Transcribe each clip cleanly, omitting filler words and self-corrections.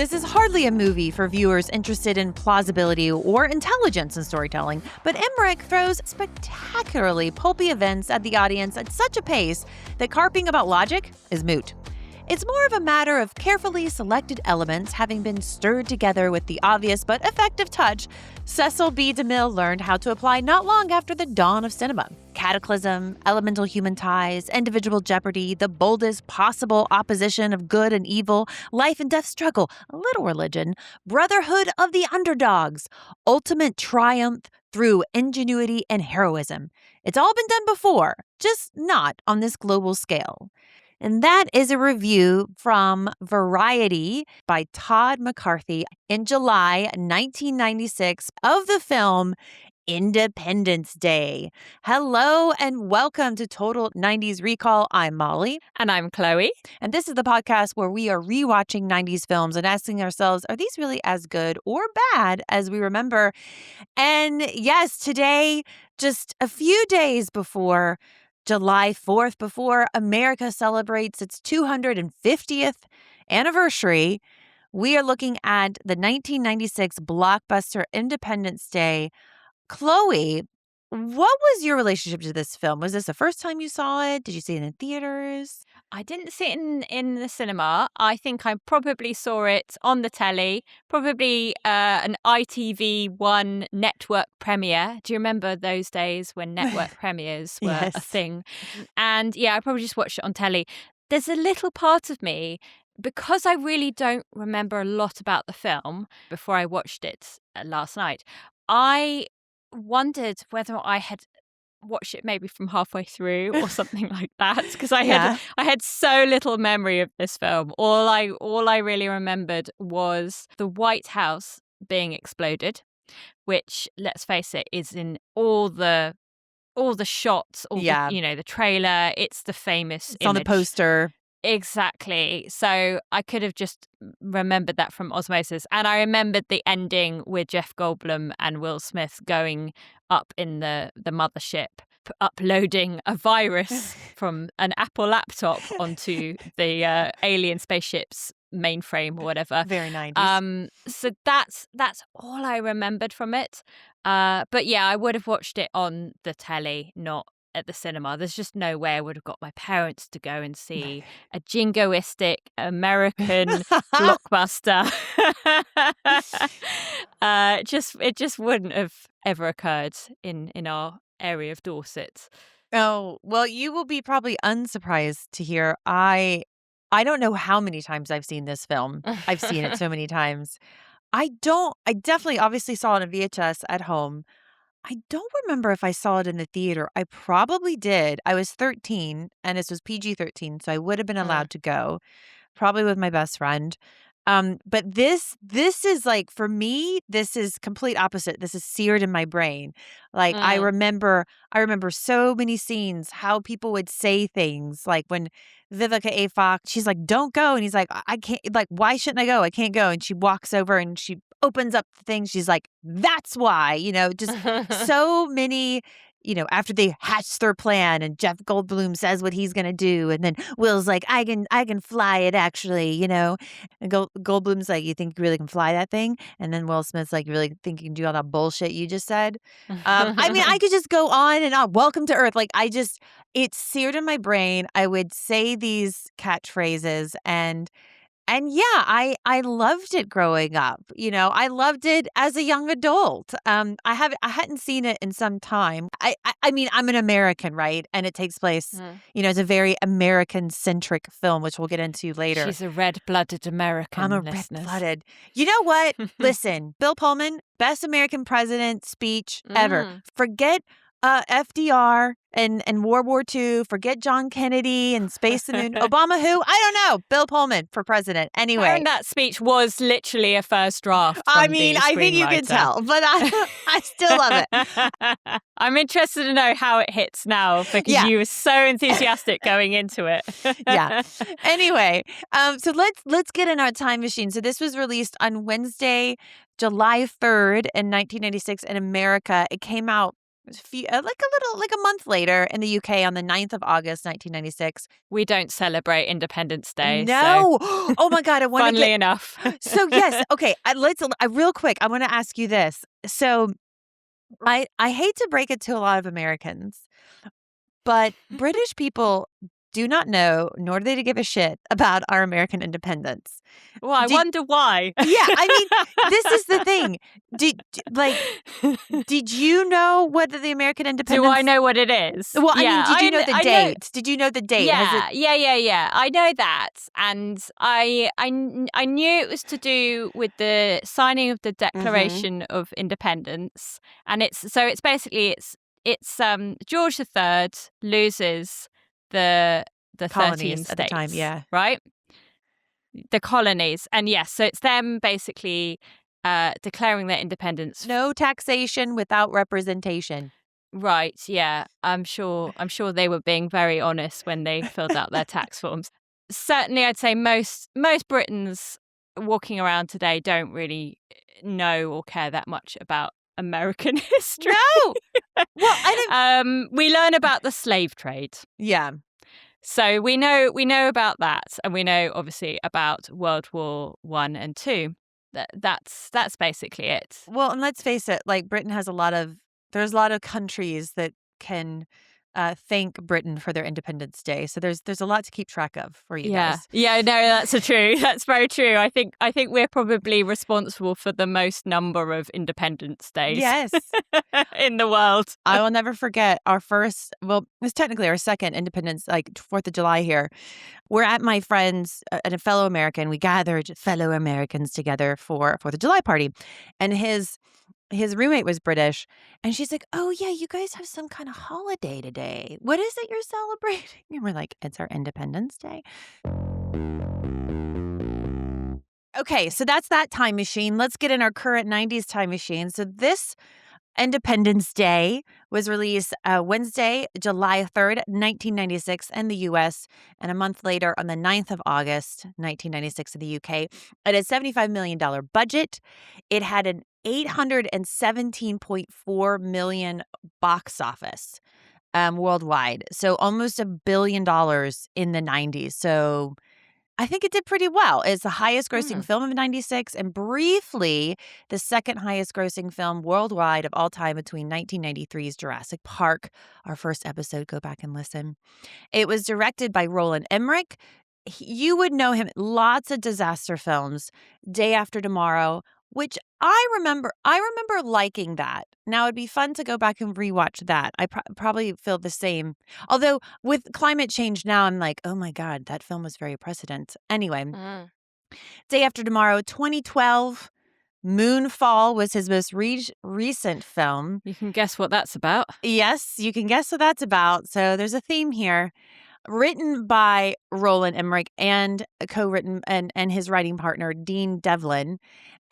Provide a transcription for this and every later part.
This is hardly a movie for viewers interested in plausibility or intelligence in storytelling, but Emmerich throws spectacularly pulpy events at the audience at such a pace that carping about logic is moot. It's more of a matter of carefully selected elements having been stirred together with the obvious but effective touch Cecil B. DeMille learned how to apply not long after the dawn of cinema. Cataclysm, elemental human ties, individual jeopardy, the boldest possible opposition of good and evil, life and death struggle, a little religion, brotherhood of the underdogs, ultimate triumph through ingenuity and heroism. It's all been done before, just not on this global scale. And that is a review from Variety by Todd McCarthy in July 1996 of the film Independence Day. Hello and welcome to Total 90s Recall. I'm Molly. And I'm Chloe. And this is the podcast where we are rewatching 90s films and asking ourselves, are these really as good or bad as we remember? And yes, today, just a few days before July 4th, before America celebrates its 250th anniversary, we are looking at the 1996 blockbuster Independence Day. Chloe, what was your relationship to this film? Was this the first time you saw it? Did you see it in theaters? I didn't see it in the cinema. I think I probably saw it on the telly, probably an ITV1 network premiere. Do you remember those days when network premieres were Yes. a thing? And yeah, I probably just watched it on telly. There's a little part of me, because I really don't remember a lot about the film before I watched it last night, I wondered whether I had watched it maybe from halfway through or something like that, because I had so little memory of this film. All I really remembered was the White House being exploded, which, let's face it, is in all the shots, the trailer. It's the famous It's on the poster. Exactly. So I could have just remembered that from osmosis. And I remembered the ending with Jeff Goldblum and Will Smith going up in the mothership, uploading a virus from an Apple laptop onto the alien spaceship's mainframe or whatever. Very 90s. So that's all I remembered from it. But yeah, I would have watched it on the telly, not at the cinema. There's just no way I would have got my parents to go and see a jingoistic American blockbuster. It just wouldn't have ever occurred in our area of Dorset. Oh, well, you will be probably unsurprised to hear I don't know how many times I've seen this film. I've seen it so many times. I definitely obviously saw it on VHS at home. I don't remember if I saw it in the theater. I probably did. I was 13 and this was PG-13, so I would have been allowed to go, probably with my best friend. But this is like, for me, this is complete opposite. This is seared in my brain. Like I remember so many scenes, how people would say things like when Vivica A. Fox, she's like, don't go. And he's like, I can't, like, why shouldn't I go? I can't go. And she walks over and she opens up the thing. She's like, that's why, just so many, after they hatch their plan and Jeff Goldblum says what he's going to do. And then Will's like, I can fly it actually, And Goldblum's like, you think you really can fly that thing? And then Will Smith's like, you really think you can do all that bullshit you just said? I could just go on and on. Welcome to Earth. Like it's seared in my brain. I would say these catchphrases and yeah, I loved it growing up. I loved it as a young adult. I hadn't seen it in some time. I mean, I'm an American, right? And it takes place, it's a very American-centric film, which we'll get into later. She's a red-blooded American. I'm a red-blooded. You know what? Listen, Bill Pullman, best American president speech ever. Forget FDR and World War II. Forget John Kennedy and Space and Moon. Obama who? I don't know. Bill Pullman for president. Anyway. And that speech was literally a first draft. I mean, I think you can tell, but I still love it. I'm interested to know how it hits now because you were so enthusiastic going into it. Yeah. Anyway, so let's get in our time machine. So this was released on Wednesday, July 3rd in 1996 in America. It came out like a month later in the UK on the 9th of August, 1996. We don't celebrate Independence Day. No. So. Oh my God. I want to Funnily enough. So yes. Okay. Real quick. I want to ask you this. So I hate to break it to a lot of Americans, but British people do not know, nor do they give a shit about our American independence. Well, I wonder why. Yeah, I mean, this is the thing. Did you know whether the American independence? Do I know what it is? Well, I mean, did you know the date? Did you know the date? Yeah, yeah. I know that, and I knew it was to do with the signing of the Declaration of Independence, and it's basically George III loses the colonies 13 states at the time, yeah, right. The colonies, and yes, so it's them basically declaring their independence. No taxation without representation. Right, yeah. I'm sure they were being very honest when they filled out their tax forms. Certainly, I'd say most Britons walking around today don't really know or care that much about American history. No. Well, we learn about the slave trade. Yeah. So we know about that, and we know obviously about World War I and II. That's basically it. Well, and let's face it, like Britain has there's a lot of countries that can thank Britain for their Independence Day. So there's a lot to keep track of for you guys. Yeah, no, that's true. That's very true. I think we're probably responsible for the most number of Independence Days. Yes. In the world. I will never forget our first, well, it was technically our second Independence, like 4th of July here. We're at my friend's and a fellow American. We gathered fellow Americans together for 4th of July party. And his roommate was British, and she's like, "Oh yeah, you guys have some kind of holiday today. What is it you're celebrating?" And we're like, "It's our Independence Day." Okay, so that's that time machine. Let's get in our current 90s time machine. So this Independence Day was released Wednesday, July 3rd, 1996 in the U.S., and a month later on the 9th of August, 1996 in the U.K. It had a $75 million budget. It had an $817.4 million box office worldwide. So almost $1 billion in the 90s. So I think it did pretty well. It's the highest grossing film of 96 and briefly the second highest grossing film worldwide of all time between 1993's Jurassic Park. Our first episode, go back and listen. It was directed by Roland Emmerich. You would know him, lots of disaster films, Day After Tomorrow, which I remember liking that. Now, it'd be fun to go back and rewatch that. I probably feel the same. Although with climate change now, I'm like, oh my God, that film was very prescient. Anyway, Day After Tomorrow, 2012, Moonfall was his most recent film. You can guess what that's about. Yes, you can guess what that's about. So there's a theme here. Written by Roland Emmerich and co-written and his writing partner, Dean Devlin.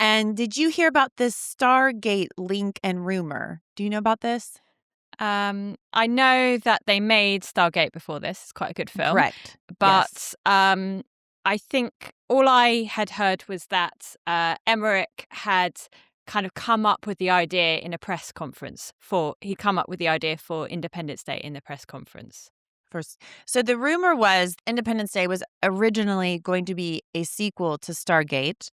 And did you hear about this Stargate link and rumor? Do you know about this? I know that they made Stargate before this. It's quite a good film. Correct. But yes. I think all I had heard was that Emmerich had kind of come up with the idea in a press conference he'd come up with the idea for Independence Day in the press conference. So the rumor was Independence Day was originally going to be a sequel to Stargate,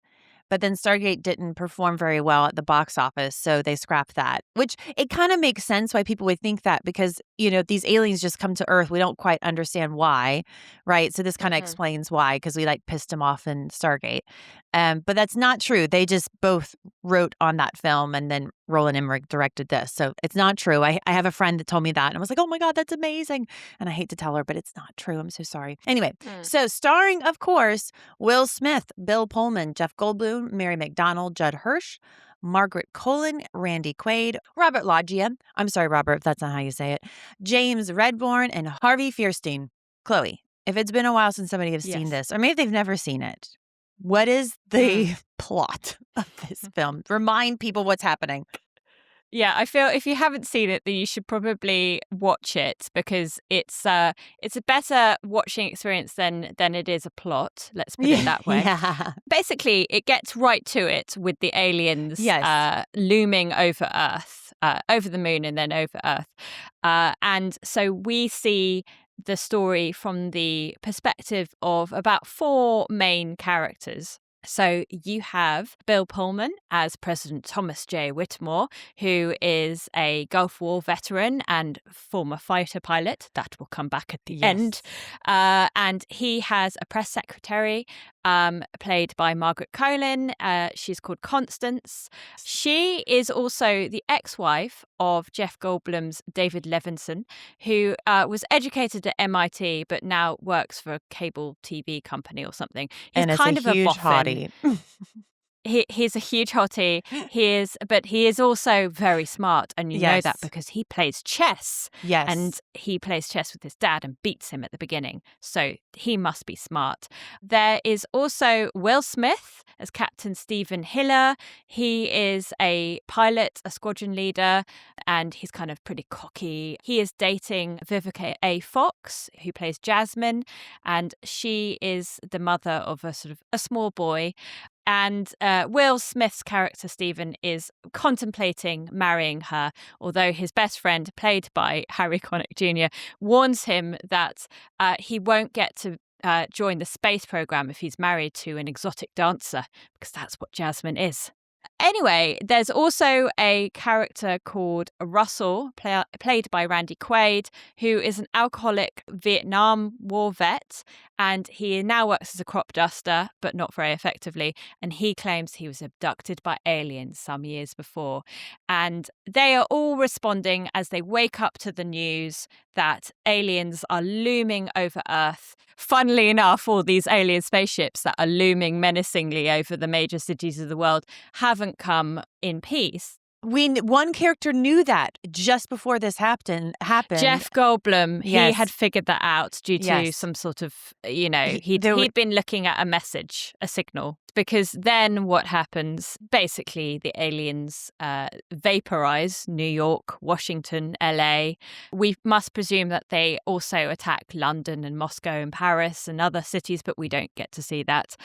but then Stargate didn't perform very well at the box office, so they scrapped that, which it kind of makes sense why people would think that because, you know, these aliens just come to Earth. We don't quite understand why, right? So this kind of explains why, because we like pissed them off in Stargate. But that's not true. They just both wrote on that film and then Roland Emmerich directed this. So it's not true. I have a friend that told me that and I was like, oh my God, that's amazing. And I hate to tell her, but it's not true. I'm so sorry. Anyway, so starring, of course, Will Smith, Bill Pullman, Jeff Goldblum, Mary McDonnell, Judd Hirsch, Margaret Colin, Randy Quaid, Robert Loggia. I'm sorry, Robert, if that's not how you say it. James Redbourne and Harvey Fierstein. Chloe, if it's been a while since somebody has seen this, or maybe they've never seen it, what is the plot of this film? Remind people what's happening. Yeah, I feel if you haven't seen it, then you should probably watch it because it's a better watching experience than it is a plot. Let's put it that way. Yeah. Basically, it gets right to it with the aliens looming over Earth. over the moon and then over Earth. And so we see the story from the perspective of about 4 main characters. So you have Bill Pullman as President Thomas J. Whitmore, who is a Gulf War veteran and former fighter pilot. That will come back at the end. And he has a press secretary played by Margaret Colin. She's called Constance. She is also the ex-wife of Jeff Goldblum's David Levinson, who was educated at MIT but now works for a cable TV company or something. He's kind of a huge hottie. He's a huge hottie. But he is also very smart, and you know that because he plays chess. Yes, and he plays chess with his dad and beats him at the beginning. So he must be smart. There is also Will Smith as Captain Stephen Hiller. He is a pilot, a squadron leader, and he's kind of pretty cocky. He is dating Vivica A. Fox, who plays Jasmine, and she is the mother of a sort of a small boy. And Will Smith's character, Stephen, is contemplating marrying her, although his best friend, played by Harry Connick Jr., warns him that he won't get to join the space program if he's married to an exotic dancer, because that's what Jasmine is. Anyway, there's also a character called Russell, played by Randy Quaid, who is an alcoholic Vietnam War vet, and he now works as a crop duster, but not very effectively, and he claims he was abducted by aliens some years before. And they are all responding as they wake up to the news that aliens are looming over Earth. Funnily enough, all these alien spaceships that are looming menacingly over the major cities of the world haven't come in peace. One character knew that just before this happened. Jeff Goldblum, he had figured that out due to some sort of, he'd been looking at a message, a signal. Because then what happens, basically the aliens vaporize New York, Washington, LA. We must presume that they also attack London and Moscow and Paris and other cities, but we don't get to see that.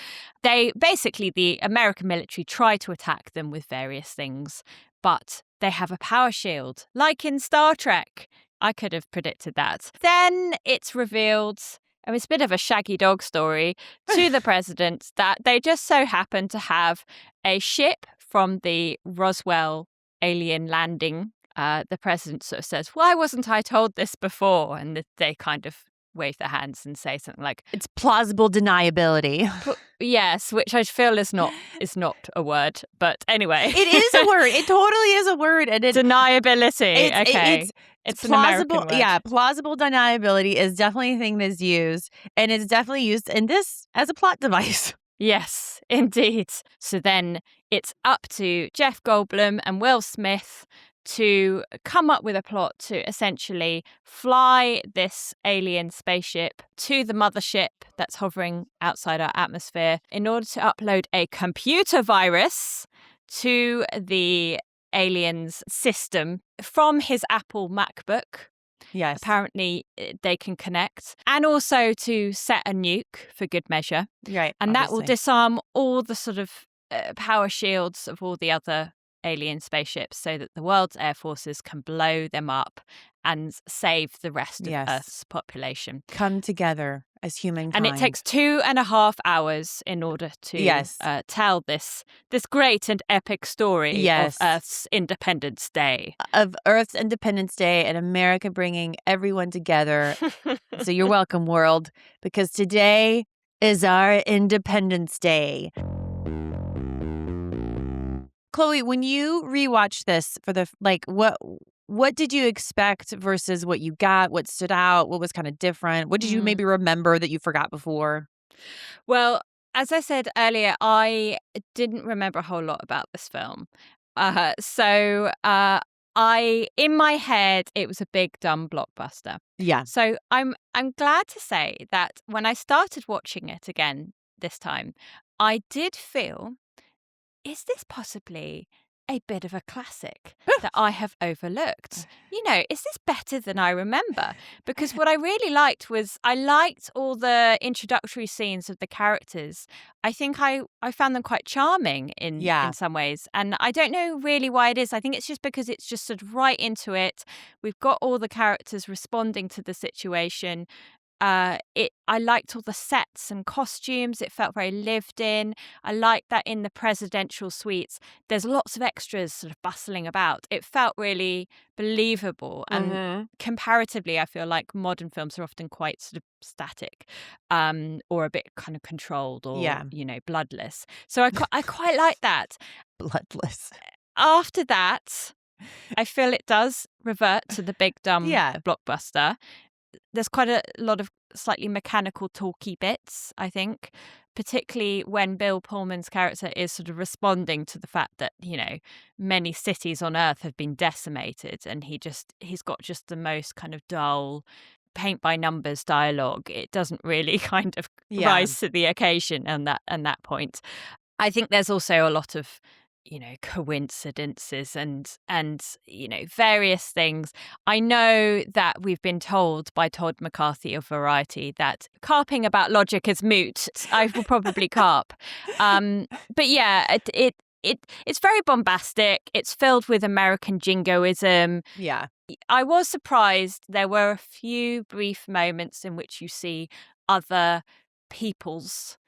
The American military try to attack them with various things, but they have a power shield, like in Star Trek. I could have predicted that. Then it's revealed, and it's a bit of a shaggy dog story, to the president that they just so happen to have a ship from the Roswell alien landing. The president sort of says, "Why wasn't I told this before?" And they kind of wave their hands and say something like, "It's plausible deniability." Yes, which I feel is not a word, but anyway, it is a word. It totally is a word, and deniability. It's an plausible. American word. Yeah, plausible deniability is definitely a thing that's used, and it's definitely used in this as a plot device. Yes, indeed. So then it's up to Jeff Goldblum and Will Smith to come up with a plot to essentially fly this alien spaceship to the mothership that's hovering outside our atmosphere in order to upload a computer virus to the alien's system from his Apple MacBook. Yes. Apparently they can connect, and also to set a nuke for good measure. Right. And that will disarm all the sort of power shields of all the other alien spaceships so that the world's air forces can blow them up and save the rest of Earth's population. Come together as humankind. And it takes 2.5 hours in order to tell this great and epic story of Earth's Independence Day. Of Earth's Independence Day and America bringing everyone together. So you're welcome, world, because today is our Independence Day. Chloe, when you rewatched this for the what did you expect versus what you got? What stood out? What was kind of different? What did you maybe remember that you forgot before? Well, as I said earlier, I didn't remember a whole lot about this film. So in my head, it was a big dumb blockbuster. Yeah. So I'm glad to say that when I started watching it again this time, I did feel, is this possibly a bit of a classic that I have overlooked. Is this better than I remember? Because what I really liked was I liked all the introductory scenes of the characters. I think I found them quite charming in some ways. And I don't know really why it is. I think it's just because it's just sort of right into it. We've got all the characters responding to the situation. I liked all the sets and costumes. It felt very lived in. I liked that in the presidential suites, there's lots of extras sort of bustling about. It felt really believable. And comparatively, I feel like modern films are often quite sort of static, or a bit kind of controlled or, bloodless. So I quite like that. Bloodless. After that, I feel it does revert to the big dumb blockbuster. There's quite a lot of slightly mechanical talky bits, I think, particularly when Bill Pullman's character is sort of responding to the fact that, many cities on Earth have been decimated, and he's got just the most kind of dull paint by numbers dialogue. It doesn't really kind of rise to the occasion on that point. I think there's also a lot of coincidences and various things. I know that we've been told by Todd McCarthy of Variety that carping about logic is moot. I will probably carp. But yeah, it's very bombastic. It's filled with American jingoism. Yeah. I was surprised there were a few brief moments in which you see other peoples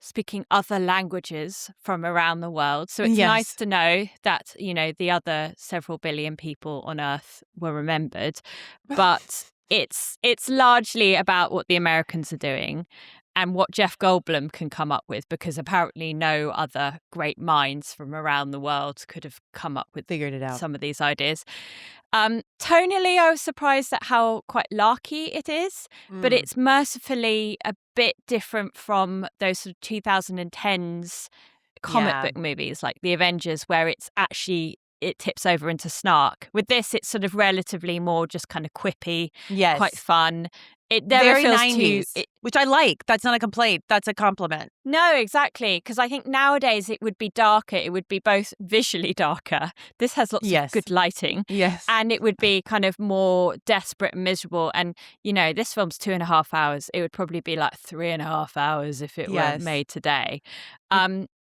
speaking other languages from around the world. So it's nice to know that, the other several billion people on Earth were remembered. But it's largely about what the Americans are doing and what Jeff Goldblum can come up with, because apparently no other great minds from around the world could have come up with figured it out. Some of these ideas. Tonally, I was surprised at how quite larky it is, but it's mercifully a bit different from those sort of 2010s comic book movies like The Avengers, where it tips over into snark. With this, it's sort of relatively more just kind of quippy, quite fun. It never very feels 90s, which I like. That's not a complaint. That's a compliment. No, exactly. Because I think nowadays it would be darker. It would be both visually darker. This has lots of good lighting. Yes. And it would be kind of more desperate and miserable. And, this film's 2.5 hours. It would probably be like 3.5 hours if it were made today.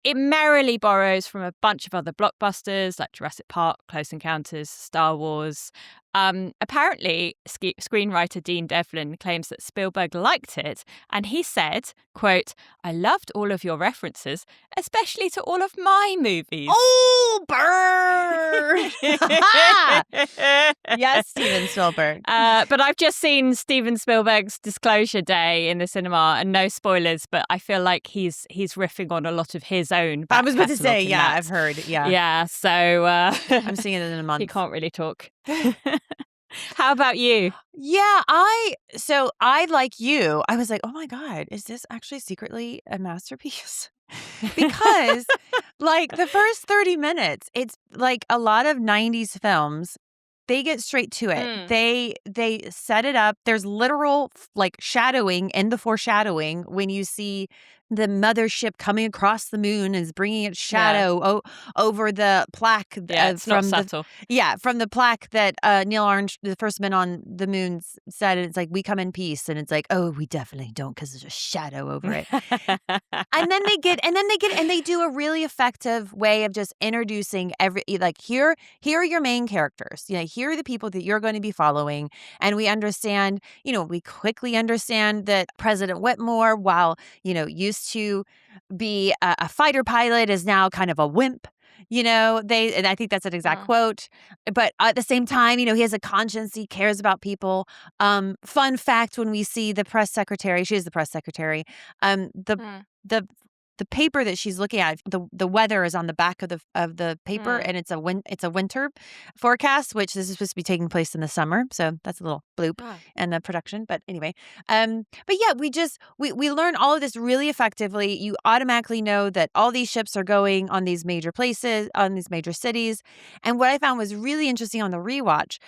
It merrily borrows from a bunch of other blockbusters like Jurassic Park, Close Encounters, Star Wars. Apparently, screenwriter Dean Devlin claims that Spielberg liked it, and he said, quote, "I loved all of your references, especially to all of my movies." Oh, burn! Yes, Steven Spielberg. But I've just seen Steven Spielberg's Disclosure Day in the cinema, and no spoilers, but I feel like he's riffing on a lot of his own back I was about to say, that. I've heard, Yeah, so I'm seeing it in a month. He can't really talk. How about you? Yeah, so I, like you, I was like, oh my God, is this actually secretly a masterpiece? Because like the first 30 minutes, it's like a lot of 90s films. They get straight to it. They set it up. There's literal like shadowing in the foreshadowing when you see the mothership coming across the moon is bringing its shadow over the plaque. It's not subtle. From the plaque that Neil Armstrong, the first man on the moon, said. And it's like, we come in peace. And it's like, oh, we definitely don't, because there's a shadow over it. and they do a really effective way of just introducing here are your main characters. Here are the people that you're going to be following. And we understand, we quickly understand that President Whitmore, while, used to be a fighter pilot, is now kind of a wimp. And I think that's an exact quote. But at the same time, he has a conscience. He cares about people. Fun fact: when we see the press secretary, she is the press secretary. The paper that she's looking at, the weather is on the back of the paper, and it's a winter forecast, which this is supposed to be taking place in the summer. So that's a little bloop in the production. But anyway, but yeah, we learn all of this really effectively. You automatically know that all these ships are going on these major places, on these major cities. And what I found was really interesting on the rewatch,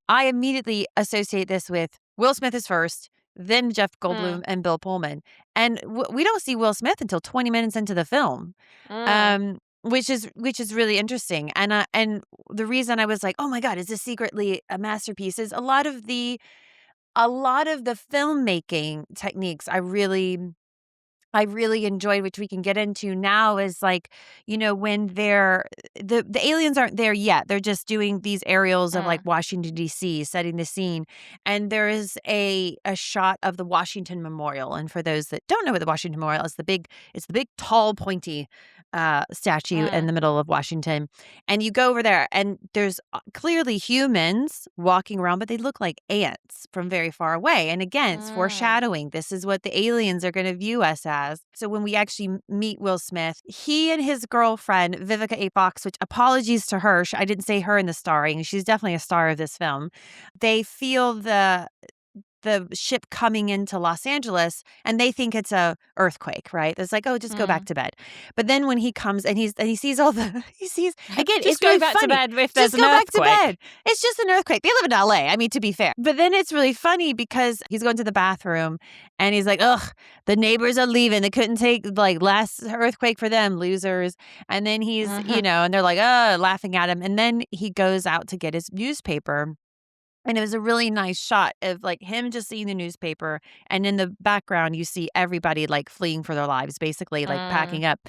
I immediately associate this with Will Smith is first, then Jeff Goldblum and Bill Pullman. And we don't see Will Smith until 20 minutes into the film. which is really interesting. And the reason I was like, "Oh my god, is this secretly a masterpiece?" is a lot of the filmmaking techniques I really enjoyed, which we can get into now, is like, when the aliens aren't there yet. They're just doing these aerials of like Mm. Washington, D.C., setting the scene. And there is a shot of the Washington Memorial. And for those that don't know what the Washington Memorial is, it's the big, tall, pointy statue in Mm. the middle of Washington. And you go over there, and there's clearly humans walking around, but they look like ants from very far away. And again, it's Mm. foreshadowing. This is what the aliens are going to view us as. So when we actually meet Will Smith, he and his girlfriend, Vivica A. Fox, which apologies to her, I didn't say her in the starring. She's definitely a star of this film. They feel the ship coming into Los Angeles, and they think it's a earthquake, right? It's like, oh, just go back Mm. to bed. But then when he comes and he sees all the he sees again, Just it's go really back to funny. bed if there's Just an go back to earthquake. bed. It's just an earthquake. They live in LA. I mean, to be fair. But then it's really funny because he's going to the bathroom and he's like, ugh, the neighbors are leaving. They couldn't take like last earthquake for them, losers. And then he's, Mhm. and they're like, laughing at him. And then he goes out to get his newspaper. And it was a really nice shot of like him just seeing the newspaper. And in the background, you see everybody like fleeing for their lives, basically like Mm. packing up.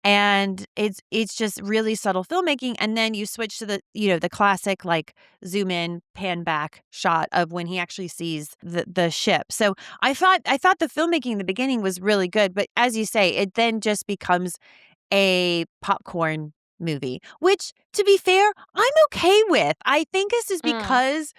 And it's just really subtle filmmaking. And then you switch to the classic like zoom in, pan back shot of when he actually sees the ship. So I thought the filmmaking in the beginning was really good. But as you say, it then just becomes a popcorn movie, which, to be fair, I'm okay with. I think this is Mm. because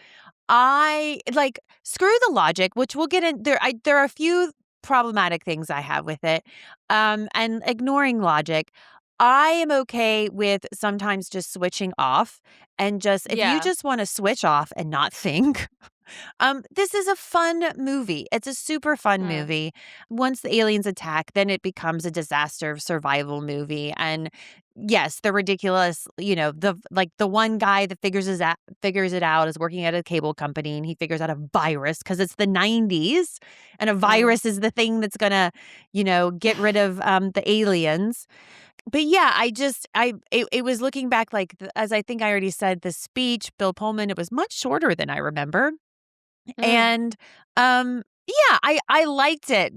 I like screw the logic, which we'll get in there. There are a few problematic things I have with it. And ignoring logic, I am okay with sometimes just switching off and just if you Yeah. just want to switch off and not think, this is a fun movie. It's a super fun Mm. movie. Once the aliens attack, then it becomes a disaster survival movie. And yes, the ridiculous, the one guy that figures it out is working at a cable company and he figures out a virus because it's the 90s and a Mm. virus is the thing that's gonna, get rid of the aliens. But yeah, it was looking back like as I think I already said, the speech, Bill Pullman, it was much shorter than I remember. Mm. And, yeah, I liked it.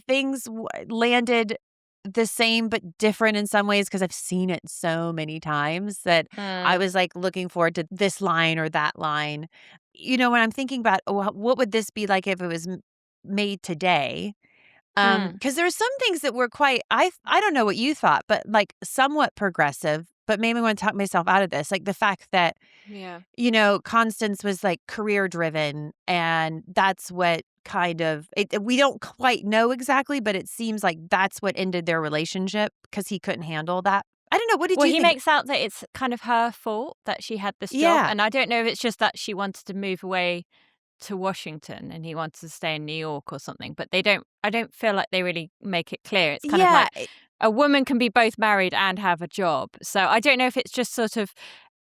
Things landed the same but different in some ways because 'cause I've seen it so many times that I Mm. was, like, looking forward to this line or that line. When I'm thinking about, "Oh, what would this be like if it was m made today?" Mm. Because there are some things that were quite I don't know what you thought, but, like, somewhat progressive, but made me wanna talk myself out of this, like, the fact that Yeah. Constance was, like, career driven, and that's what kind of we don't quite know exactly, but it seems like that's what ended their relationship because he couldn't handle that. I don't know, what did Well, you he think? makes out that it's kind of her fault that she had this job, Yeah. and I don't know if it's just that she wanted to move away to Washington and he wanted to stay in New York or something, but I don't feel like they really make it clear. It's kind of Yeah, like a woman can be both married and have a job. So I don't know if it's just sort of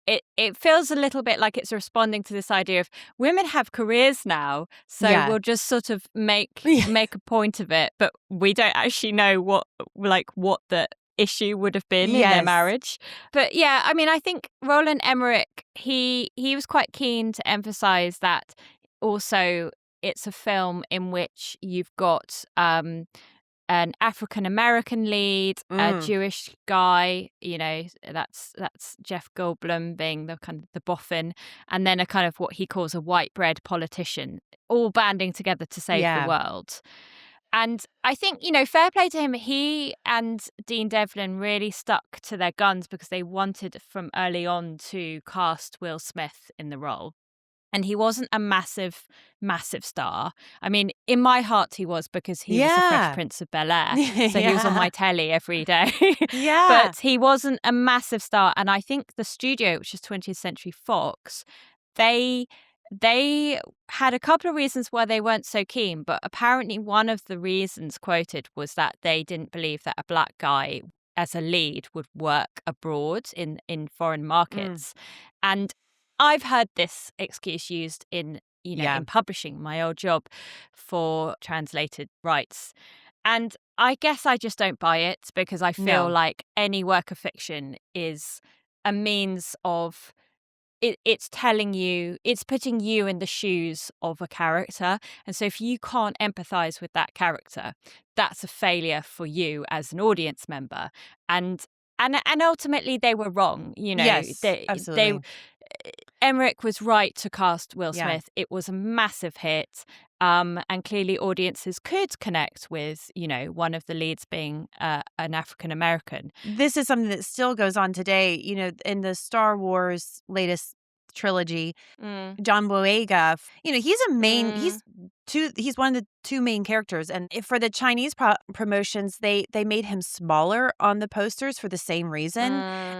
it feels a little bit like it's responding to this idea of women have careers now, so yeah. we'll just sort of Yeah. make a point of it, but we don't actually know what the issue would have been in their Yes. marriage. But yeah, I mean, I think Roland Emmerich, he was quite keen to emphasize that also it's a film in which you've got an African American lead, a Mm, Jewish guy, that's Jeff Goldblum being the kind of the boffin, and then a kind of what he calls a white bread politician, all banding together to save the yeah. world. And I think, fair play to him. He and Dean Devlin really stuck to their guns because they wanted from early on to cast Will Smith in the role. And he wasn't a massive, massive star. I mean, in my heart, he was because he was the Fresh Yeah. Prince of Bel-Air. So he was on Yeah. my telly every day. Yeah. But he wasn't a massive star. And I think the studio, which is 20th Century Fox, they they had a couple of reasons why they weren't so keen. But apparently one of the reasons quoted was that they didn't believe that a black guy as a lead would work abroad in foreign Mm, markets. And I've heard this excuse used in yeah. in publishing, my old job, for translated rights. And I guess I just don't buy it because I feel No. like any work of fiction is a means of it's telling you, it's putting you in the shoes of a character. And so if you can't empathize with that character, that's a failure for you as an audience member. And and ultimately they were wrong. Yes, They absolutely. Emmerich was right to cast Will Yeah. Smith. It was a massive hit. And clearly audiences could connect with, one of the leads being an African American. This is something that still goes on today, in the Star Wars latest trilogy. Mm, John Boyega, mm, he's one of the two main characters, and for the Chinese promotions, they made him smaller on the posters for the same reason,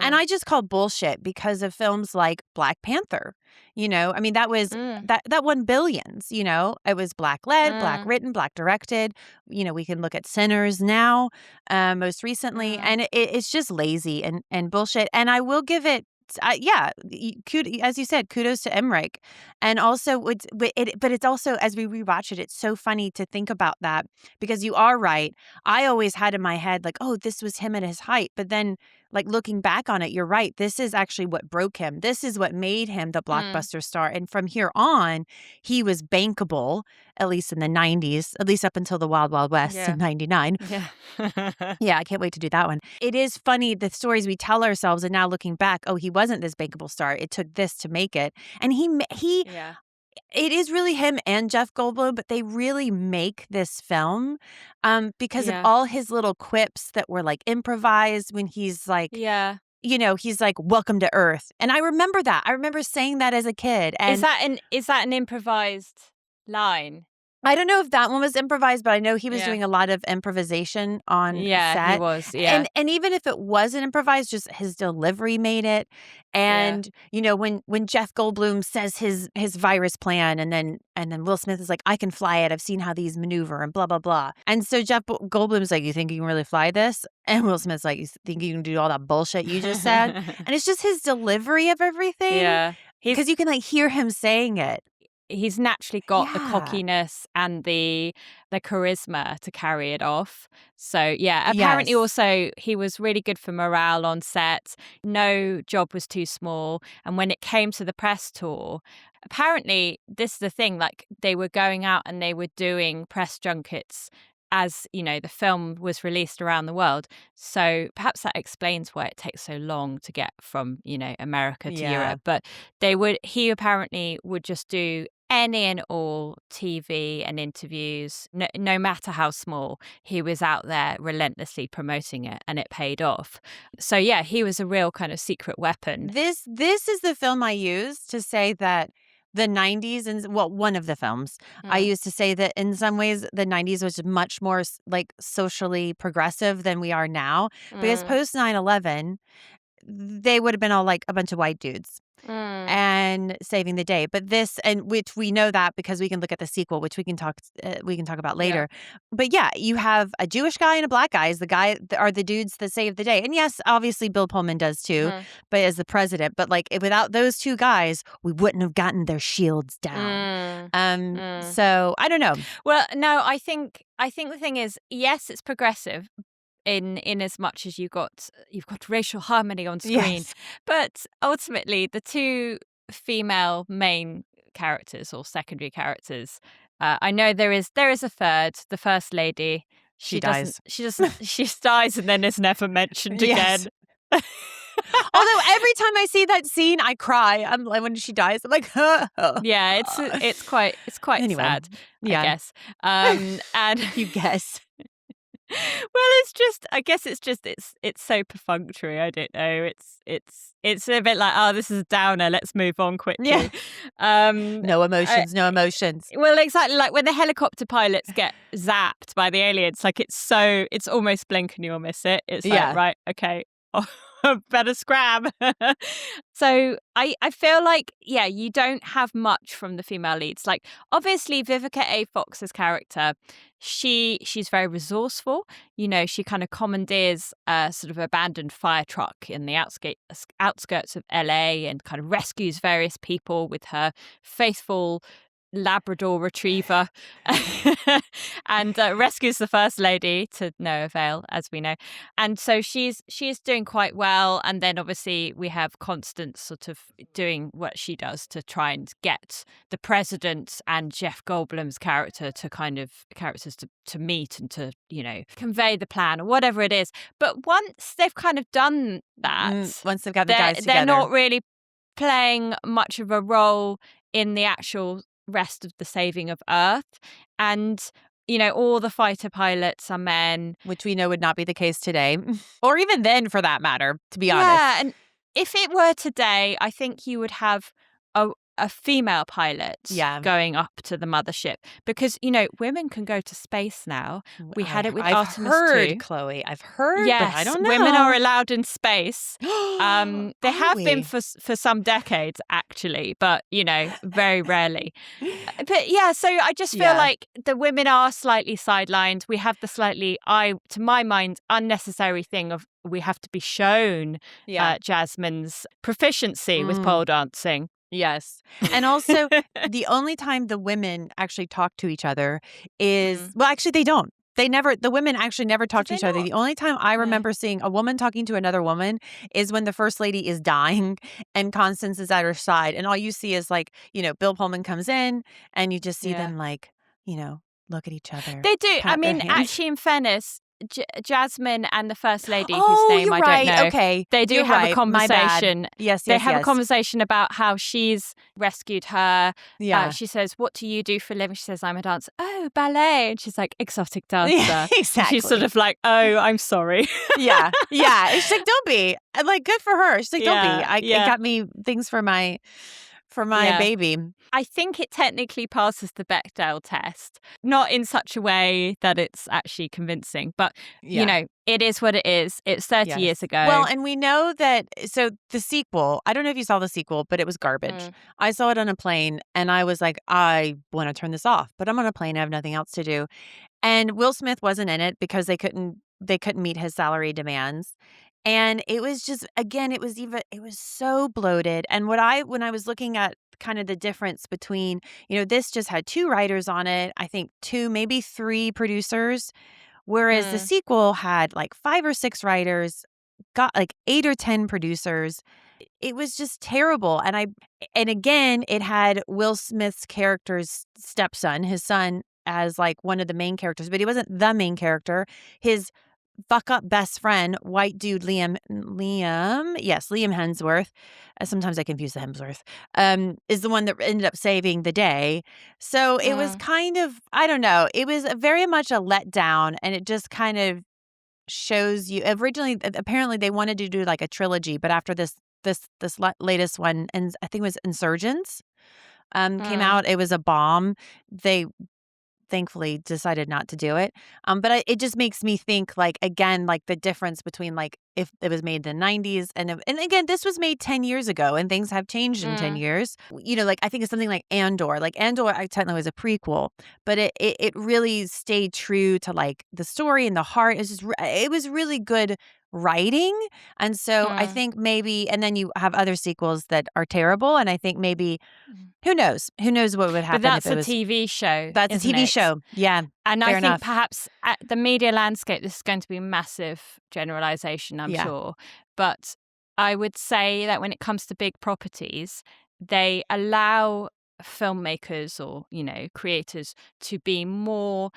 and mm, I just call bullshit because of films like Black Panther. I mean, mm, that won billions. It was black led, black mm, written, black directed. We can look at Sinners now, most recently, mm, and it's just lazy and bullshit. And I will give it. Yeah, as you said, kudos to Emmerich, and also but it's also, as we rewatch it, it's so funny to think about that because you are right. I always had in my head like, oh, this was him at his height, but then like looking back on it, you're right. This is actually what broke him. This is what made him the mm. blockbuster star, and from here on, he was bankable. At least in the '90s, at least up until the Wild Wild West Yeah. in '99. Yeah. Yeah, I can't wait to do that one. It is funny the stories we tell ourselves, and now looking back, oh, he wasn't this bankable star. It took this to make it, and he. Yeah. It is really him and Jeff Goldblum, but they really make this film, because of Yeah. all his little quips that were like improvised when he's like, Yeah. he's like, "Welcome to Earth," and I remember that. I remember saying that as a kid, Is and that an improvised line? I don't know if that one was improvised, but I know he was Yeah. doing a lot of improvisation on Yeah, he set. was. Yeah. And even if it wasn't improvised, just his delivery made it. Yeah. And, when Jeff Goldblum says his virus plan, and then Will Smith is like, I can fly it. I've seen how these maneuver and blah blah blah. And so Jeff Goldblum's like, you think you can really fly this? And Will Smith's like, you think you can do all that bullshit you just said? And it's just his delivery of everything, Yeah. because you can like hear him saying it. He's naturally got the Yeah. cockiness and the charisma to carry it off. So yeah, apparently Yes. also he was really good for morale on set. No job was too small. And when it came to the press tour, apparently this is the thing, like they were going out and they were doing press junkets as, the film was released around the world. So perhaps that explains why it takes so long to get from, America to Yeah. Europe. But he apparently would just do any and all TV and interviews, no matter how small. He was out there relentlessly promoting it, and it paid off. So yeah, he was a real kind of secret weapon. This is the film I use to say that the '90s, and well, one of the films I Mm, used to say that in some ways the '90s was much more like socially progressive than we are now, because mm, post 9/11 they would have been all like a bunch of white dudes mm, and saving the day. But this, and which we know that because we can look at the sequel, which we can talk about yeah. later. But yeah, you have a Jewish guy and a black guy. Is the guy are the dudes that save the day, and yes, obviously Bill Pullman does too, Mm, but as the president. But like without those two guys, we wouldn't have gotten their shields down. mm, mm. So I don't know. Well, no, I think the thing is, yes, it's progressive in as much as you've got racial harmony on screen, Yes, but ultimately the two female main characters or secondary characters, I know there is a third, the first lady. she She doesn't dies. she doesn't she dies and then is never mentioned Yes. again. Although every time I see that scene, I cry. I'm like when she dies, I'm like, Yeah, it's quite anyway, sad, I yeah, guess. And you guess. well, I guess it's so perfunctory. I don't know. It's a bit like, oh, this is a downer. Let's move on Yeah. quickly. Um, No I, emotions, no emotions. well, exactly like when the helicopter pilots get zapped by the aliens. Like it's almost blink and you'll miss it. It's like, Yeah. right, okay, better scram. So I feel like, yeah, you don't have much from the female leads. Like obviously Vivica A. Fox's character, she's very resourceful. She kind of commandeers a sort of abandoned fire truck in the outskirts of LA and kind of rescues various people with her faithful Labrador retriever and rescues the First Lady to no avail, as we know. And so she's doing quite well. And then obviously we have Constance sort of doing what she does to try and get the president and Jeff Goldblum's characters to meet and to, convey the plan or whatever it is. But once they've kind of done that, once they've got the guys together, they're not really playing much of a role in the actual rest of the saving of Earth. And all the fighter pilots are men, which we know would not be the case today, or even then for that matter, to be honest. Yeah, and if it were today, I think you would have a female pilot going up to the mothership, because women can go to space now. We had it with Artemis 2. I've heard, Chloe. I've heard, yes, but I don't know. Women are allowed in space. They have been for some decades, actually, but very rarely. But yeah, so I just feel like the women are slightly sidelined. We have the slightly, to my mind, unnecessary thing of we have to be shown Jasmine's proficiency with pole dancing. Yes. And also, the only time the women actually talk to each other is, well, actually, they don't. The women actually never talk to each other. The only time I remember seeing a woman talking to another woman is when the First Lady is dying and Constance is at her side. And all you see is Bill Pullman comes in and you just see them look at each other. They do. I mean, actually, in fairness, Jasmine and the First Lady, whose name I don't know. Okay. They do have a conversation. Yes, they have a conversation about how she's rescued her. Yeah. She says, "What do you do for a living?" She says, "I'm a dancer." "Oh, ballet." And she's like, "Exotic dancer." Yeah, exactly. And she's sort of like, "Oh, I'm sorry." Yeah. She's like, "Don't be." And good for her. She's like, "Don't be." It got me things for my baby. I think it technically passes the Bechdel test, not in such a way that it's actually convincing, but it is what it is. It's 30 years ago. Well, and we know that, so the sequel, I don't know if you saw the sequel, but it was garbage. I saw it on a plane and I was like, I want to turn this off, but I'm on a plane. I have nothing else to do. And Will Smith wasn't in it because they couldn't meet his salary demands. And it was just, again, it was so bloated. And when I was looking at kind of the difference between, this just had 2 writers on it, I think 2, maybe 3 producers, whereas the sequel had 5 or 6 writers, got 8 or 10 producers. It was just terrible. And again, it had Will Smith's character's stepson, his son, as one of the main characters, but he wasn't the main character. His fuck up best friend, white dude Liam Hemsworth. Sometimes I confuse the Hemsworth. Is the one that ended up saving the day. So it was kind of, I don't know. It was very much a letdown, and it just kind of shows you. Originally, apparently, they wanted to do a trilogy, but after this latest one, and I think it was Insurgents, came out, it was a bomb. They thankfully decided not to do it. But it just makes me think again, the difference between if it was made in the 90s and again, this was made 10 years ago and things have changed in 10 years. I think it's something like Andor. Andor, I technically was a prequel, but it really stayed true to the story and the heart. It was really good writing. And so I think maybe, and then you have other sequels that are terrible. And I think maybe, who knows what would happen. But that's a TV show. That's a TV show. Yeah. And I think perhaps at the media landscape, this is going to be a massive generalization, I'm sure. But I would say that when it comes to big properties, they allow filmmakers or, creators to be more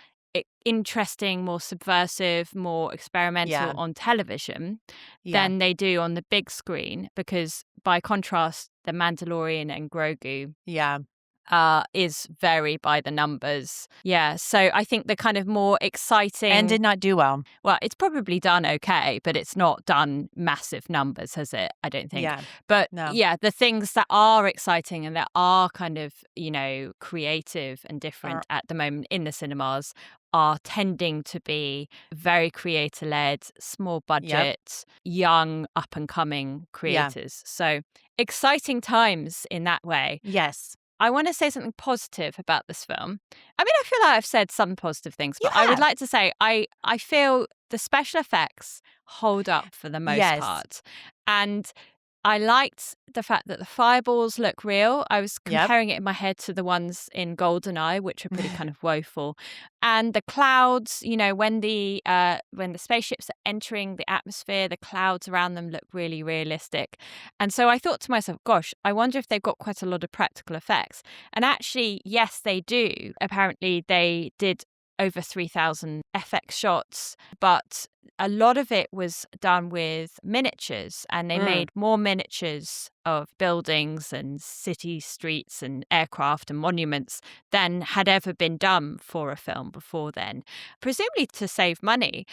interesting, more subversive, more experimental on television than they do on the big screen, because by contrast, The Mandalorian and Grogu is very by the numbers. Yeah, so I think the kind of more exciting... And did not do well. Well, it's probably done okay, but it's not done massive numbers, has it? I don't think. Yeah. But no. The things that are exciting and that are kind of, creative and different at the moment in the cinemas are tending to be very creator-led, small budget, young, up-and-coming creators. So exciting times in that way. Yes. I want to say something positive about this film. I mean, I feel like I've said some positive things, but I would like to say I feel the special effects hold up for the most part. And I liked the fact that the fireballs look real. I was Yep. comparing it in my head to the ones in Goldeneye, which are pretty kind of woeful. And the clouds, when the spaceships are entering the atmosphere, the clouds around them look really realistic. And so I thought to myself, gosh, I wonder if they've got quite a lot of practical effects. And actually, yes, they do. Apparently, they did over 3,000 FX shots, but a lot of it was done with miniatures, and they made more miniatures of buildings and city streets and aircraft and monuments than had ever been done for a film before then, presumably to save money.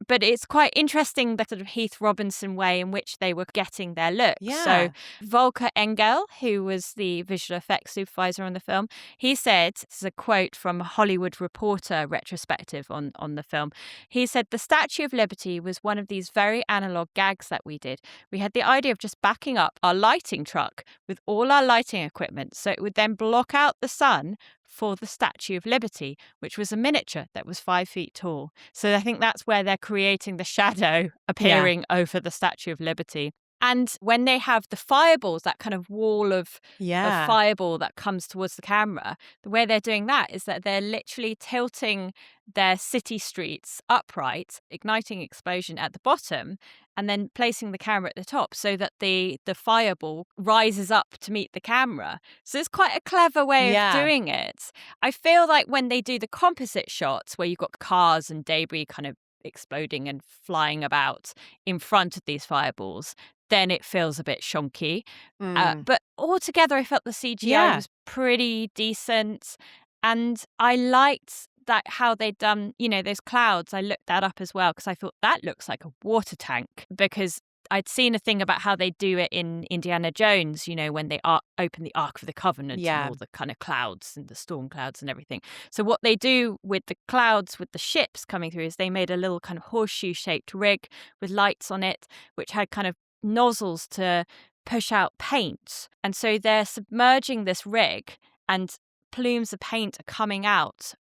But it's quite interesting the sort of Heath Robinson way in which they were getting their looks. Yeah. So Volker Engel, who was the visual effects supervisor on the film, he said, this is a quote from a Hollywood Reporter retrospective on the film. He said, "The Statue of Liberty was one of these very analog gags that we did. We had the idea of just backing up our lighting truck with all our lighting equipment so it would then block out the sun for the Statue of Liberty, which was a miniature that was 5 feet tall." So I think that's where they're creating the shadow appearing over the Statue of Liberty. And when they have the fireballs, that kind of wall of fireball that comes towards the camera, the way they're doing that is that they're literally tilting their city streets upright, igniting explosion at the bottom, and then placing the camera at the top so that the fireball rises up to meet the camera. So it's quite a clever way of doing it. I feel like when they do the composite shots where you've got cars and debris kind of exploding and flying about in front of these fireballs, then it feels a bit shonky. But altogether, I felt the CGI was pretty decent. And I liked that how they'd done, those clouds. I looked that up as well because I thought that looks like a water tank, because I'd seen a thing about how they do it in Indiana Jones, when they open the Ark of the Covenant and all the kind of clouds and the storm clouds and everything. So what they do with the clouds, with the ships coming through, is they made a little kind of horseshoe-shaped rig with lights on it, which had kind of nozzles to push out paint. And so they're submerging this rig, and plumes of paint are coming out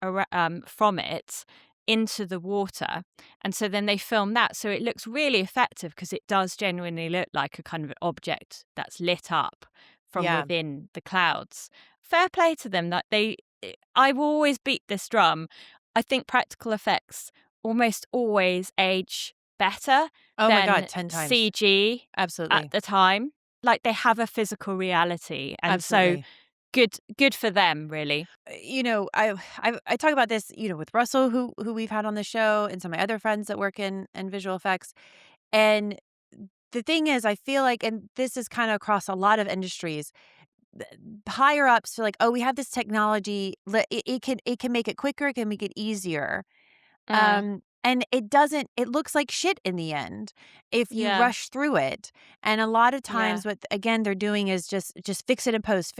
from it into the water. And so then they film that. So it looks really effective because it does genuinely look like a kind of an object that's lit up from within the clouds. Fair play to them that I will always beat this drum. I think practical effects almost always age better than 10 times. CG Absolutely. at the time. Like, they have a physical reality. And Absolutely. so good for them, really. I talk about this, with Russell, who we've had on the show, and some of my other friends that work in visual effects. And the thing is, I feel like, and this is kind of across a lot of industries, higher ups feel like, oh, we have this technology, it can make it quicker, it can make it easier. And it looks like shit in the end if you rush through it. And a lot of times what, again, they're doing is just fix it in post,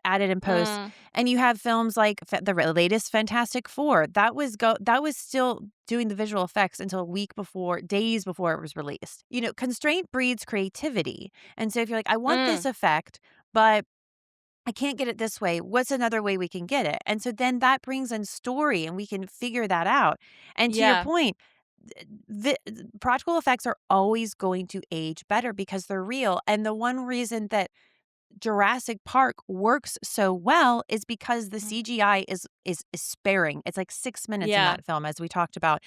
add it in post. And you have films like the latest Fantastic Four. That was still doing the visual effects until a week before, days before it was released. Constraint breeds creativity. And so if you're like, I want this effect, but I can't get it this way, what's another way we can get it? And so then that brings in story, and we can figure that out. And to your point, the practical effects are always going to age better because they're real. And the one reason that Jurassic Park works so well is because the CGI is sparing. It's like 6 minutes in that film, as we talked about.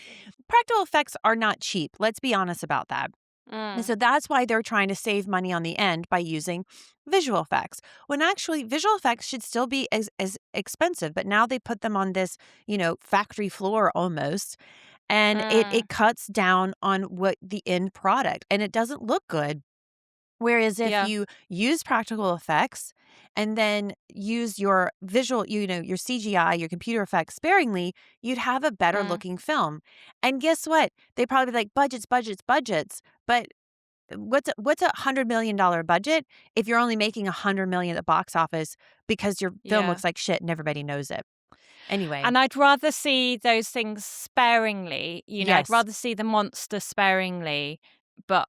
Practical effects are not cheap. Let's be honest about that. And so that's why they're trying to save money on the end by using visual effects, when actually visual effects should still be as expensive. But now they put them on this, factory floor almost. And it cuts down on what the end product, and it doesn't look good. Whereas if you use practical effects and then use your visual, your CGI, your computer effects sparingly, you'd have a better looking film. And guess what? They probably be like, budgets. But what's $100 million budget if you're only making $100 million at the box office because your film looks like shit and everybody knows it? Anyway. And I'd rather see those things sparingly. I'd rather see the monster sparingly, but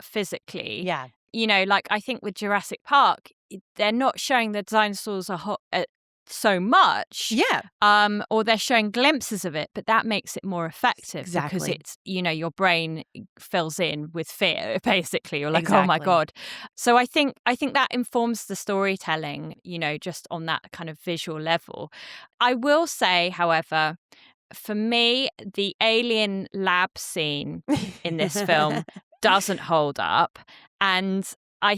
physically. Yeah. Like, I think with Jurassic Park, they're not showing the dinosaurs so much. Yeah. Or they're showing glimpses of it, but that makes it more effective because Exactly. it's, your brain fills in with fear, basically. You're like, oh my Exactly. God. So I think that informs the storytelling, just on that kind of visual level. I will say, however, for me, the alien lab scene in this film doesn't hold up. And I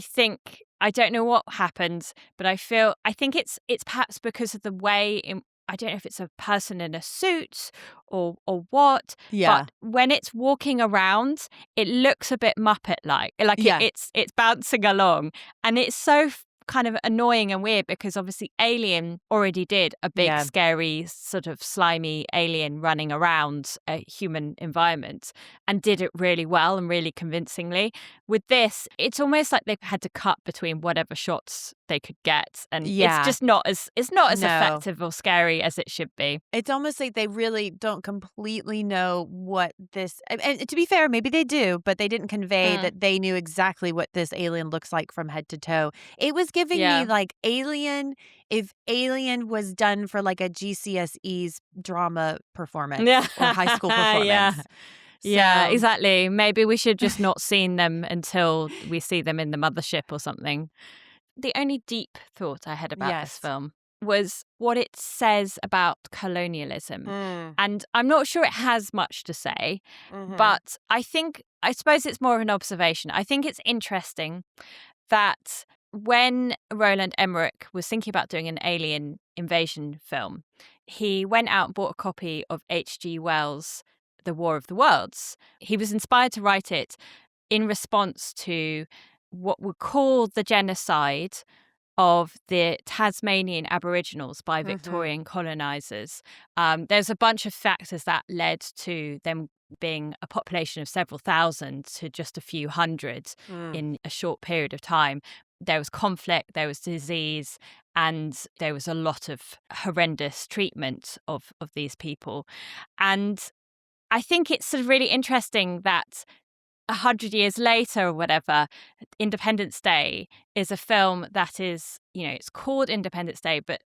don't know what happened, but I think it's perhaps because of the way I don't know if it's a person in a suit or what, Yeah. but when it's walking around, it looks a bit Muppet-like. Yeah. It's bouncing along, and it's so kind of annoying and weird because obviously Alien already did a big, Yeah. scary, sort of slimy alien running around a human environment and did it really well and really convincingly. With this, it's almost like they've had to cut between whatever shots they could get, and Yeah. it's just not as No. effective or scary as it should be. It's almost like they really don't completely know what this, and to be fair, maybe they do, but they didn't convey that they knew exactly what this alien looks like from head to toe. It was giving me like Alien, if Alien was done for like a GCSE's drama performance or high school performance. Yeah, So, exactly. Maybe we should just not seen them until we see them in the mothership or something. The only deep thought I had about this film was what it says about colonialism. And I'm not sure it has much to say, but I suppose it's more of an observation. I think it's interesting that when Roland Emmerich was thinking about doing an alien invasion film, he went out and bought a copy of H.G. Wells' The War of the Worlds. He was inspired to write it in response to what were called the genocide of the Tasmanian Aboriginals by Victorian colonizers. There's a bunch of factors that led to them being a population of several thousand to just a few hundred in a short period of time. There was conflict, there was disease, and there was a lot of horrendous treatment of these people. And I think it's sort of really interesting that 100 years later or whatever, Independence Day is a film that is, it's called Independence Day, but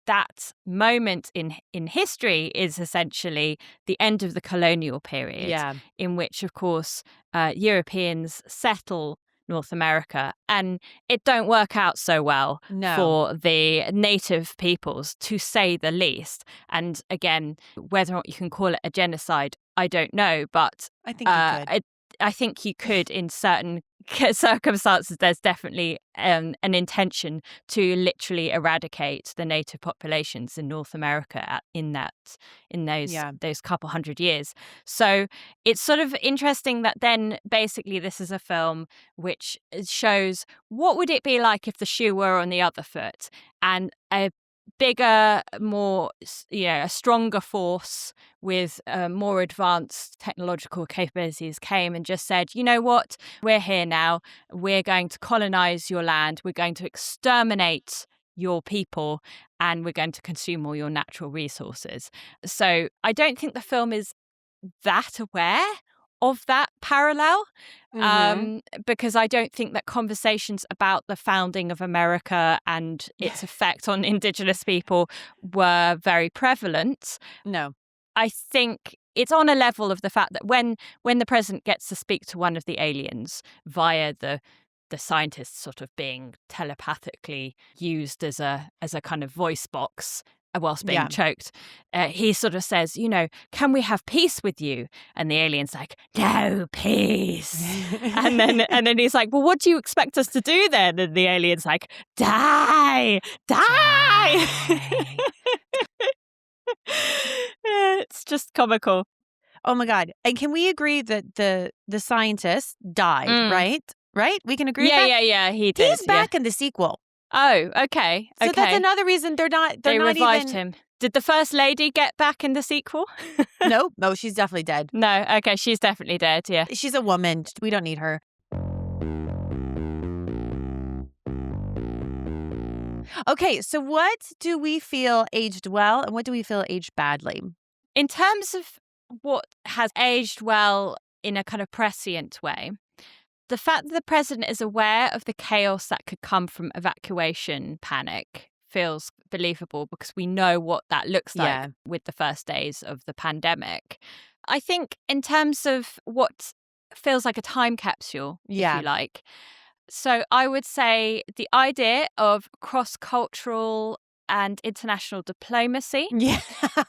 that moment in history is essentially the end of the colonial period, in which, of course, Europeans settle North America, and it don't work out so well for the native peoples, to say the least. And again, whether or not you can call it a genocide, I don't know, but I think you could. I think you could in certain circumstances. There's definitely an intention to literally eradicate the native populations in North America in those couple hundred years. So it's sort of interesting that then basically this is a film which shows what would it be like if the shoe were on the other foot, and a bigger, more, a stronger force with more advanced technological capabilities came and just said, you know what, we're here now, we're going to colonize your land, we're going to exterminate your people, and we're going to consume all your natural resources. So I don't think the film is that aware of that parallel, because I don't think that conversations about the founding of America and its effect on Indigenous people were very prevalent. No. I think it's on a level of the fact that when the president gets to speak to one of the aliens via the scientists sort of being telepathically used as a kind of voice box whilst being choked, he sort of says, can we have peace with you? And the alien's like, no peace. and then he's like, well, what do you expect us to do then? And the alien's like, die. It's just comical. Oh my God. And can we agree that the scientist died, right? Right? We can agree with that? Yeah, he did. He's back in the sequel. Oh, okay. So that's another reason they're not revived even... him. Did the first lady get back in the sequel? No, she's definitely dead. No, okay, she's definitely dead, yeah. She's a woman. We don't need her. Okay, so what do we feel aged well and what do we feel aged badly? In terms of what has aged well in a kind of prescient way, the fact that the president is aware of the chaos that could come from evacuation panic feels believable because we know what that looks like Yeah. with the first days of the pandemic. I think in terms of what feels like a time capsule, if you Yeah. like. So I would say the idea of cross-cultural and international diplomacy, Yeah.